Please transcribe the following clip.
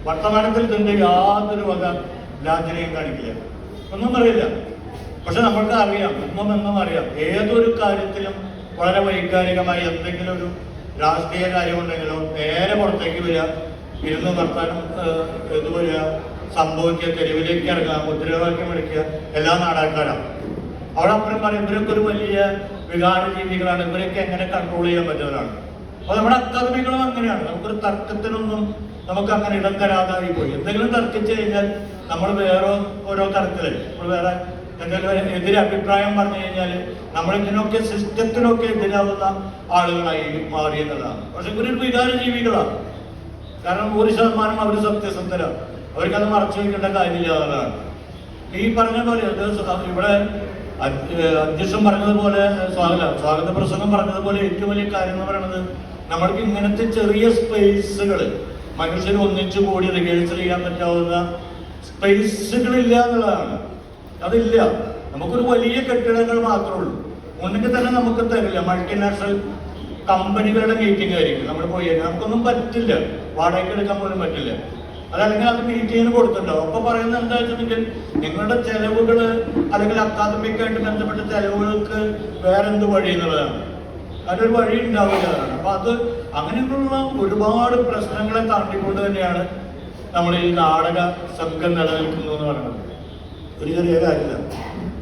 വർത്തമാനത്തിൽ ഇതിൻ്റെ യാതൊരു വക ലാഞ്ചനയും കാണിക്കില്ല, ഒന്നും പറയില്ല. പക്ഷെ നമ്മൾക്ക് അറിയാം, എന്നും അറിയാം, ഏതൊരു കാര്യത്തിലും വളരെ വൈകാരികമായി എന്തെങ്കിലും ഒരു രാഷ്ട്രീയ കാര്യമുണ്ടെങ്കിലോ നേരെ പുറത്തേക്ക് വരിക, ഇരുന്ന് വർത്താനം ഇത് വരിക, സംഭവിക്കുക, തെരുവിലേക്ക് ഇറങ്ങുക, മുദ്രാവാക്യം വിളിക്കുക, എല്ലാ നാടാൾക്കാരാണ്. അവിടെ അപ്പുറം പറയും ഇവരൊക്കെ ഒരു വലിയ വികാര ജീവികളാണ്, ഇവരൊക്കെ എങ്ങനെ കൺട്രോൾ ചെയ്യാൻ പറ്റുന്നവരാണ്. അപ്പോൾ നമ്മുടെ അക്കാദമികളും അങ്ങനെയാണ്. നമുക്കൊരു തർക്കത്തിനൊന്നും നമുക്ക് അങ്ങനെ ഇടം തരാതായി പോയി. എന്തെങ്കിലും തർക്കിച്ചു കഴിഞ്ഞാൽ നമ്മൾ വേറെ ഓരോ തരത്തില് നമ്മൾ വേറെ എന്തെങ്കിലും എതിരെ അഭിപ്രായം പറഞ്ഞു കഴിഞ്ഞാൽ നമ്മളിതിനൊക്കെ സിസ്റ്റത്തിനൊക്കെ എതിരാവുന്ന ആളുകളായി മാറിയെന്നുള്ളതാണ്. പക്ഷെ ഇവരൊരു വികാര ജീവികളാണ്. കാരണം 100% അവർ സത്യസന്ധരാണ്, അവർക്കത് മറച്ചു വയ്ക്കേണ്ട കാര്യമില്ല എന്നുള്ളതാണ്. ഈ പറഞ്ഞ പോലെ ഇവിടെ അധ്യക്ഷൻ പറഞ്ഞതുപോലെ സ്വാഗത പ്രസംഗം പറഞ്ഞതുപോലെ ഏറ്റവും വലിയ കാര്യം എന്ന് പറയുന്നത് നമ്മൾക്ക് ഇങ്ങനത്തെ ചെറിയ സ്പേസുകൾ മനുഷ്യർ ഒന്നിച്ചു കൂടി റിഹേഴ്സൽ ചെയ്യാൻ പറ്റാവുന്ന സ്പേസുകളില്ല എന്നുള്ളതാണ്. അതില്ല. നമുക്കൊരു വലിയ കെട്ടിടങ്ങൾ മാത്രമേ ഉള്ളൂ. മുന്നിട്ട് തന്നെ നമുക്ക് തരില്ല. മൾട്ടിനാഷണൽ കമ്പനികളുടെ മീറ്റിംഗ് ആയിരിക്കും നമ്മൾ പോയി കഴിഞ്ഞാൽ നമുക്കൊന്നും പറ്റില്ല, വാടകയ്ക്ക് എടുക്കാൻ പോലും പറ്റില്ല. അതല്ലെങ്കിൽ അത് മീറ്റിങ്ങിന് കൊടുത്തിട്ടുണ്ടാവും. അപ്പൊ പറയുന്നത് എന്താ വെച്ചിട്ടുണ്ടെങ്കിൽ നിങ്ങളുടെ ചെലവുകൾ അല്ലെങ്കിൽ അക്കാദമിക്കായിട്ട് ബന്ധപ്പെട്ട ചെലവുകൾക്ക് വേറെന്ത് വഴി എന്നുള്ളതാണ്. അതൊരു വഴി ഉണ്ടാവില്ല. അപ്പൊ അത് അങ്ങനെയുള്ള ഒരുപാട് പ്രശ്നങ്ങളെ താണ്ടിക്കൊണ്ട് തന്നെയാണ് നമ്മൾ ഈ നാടക സംഘം നിലനിൽക്കുന്നു എന്ന് പറയുന്നത്. ഒരു ചെറിയ കാര്യമില്ല.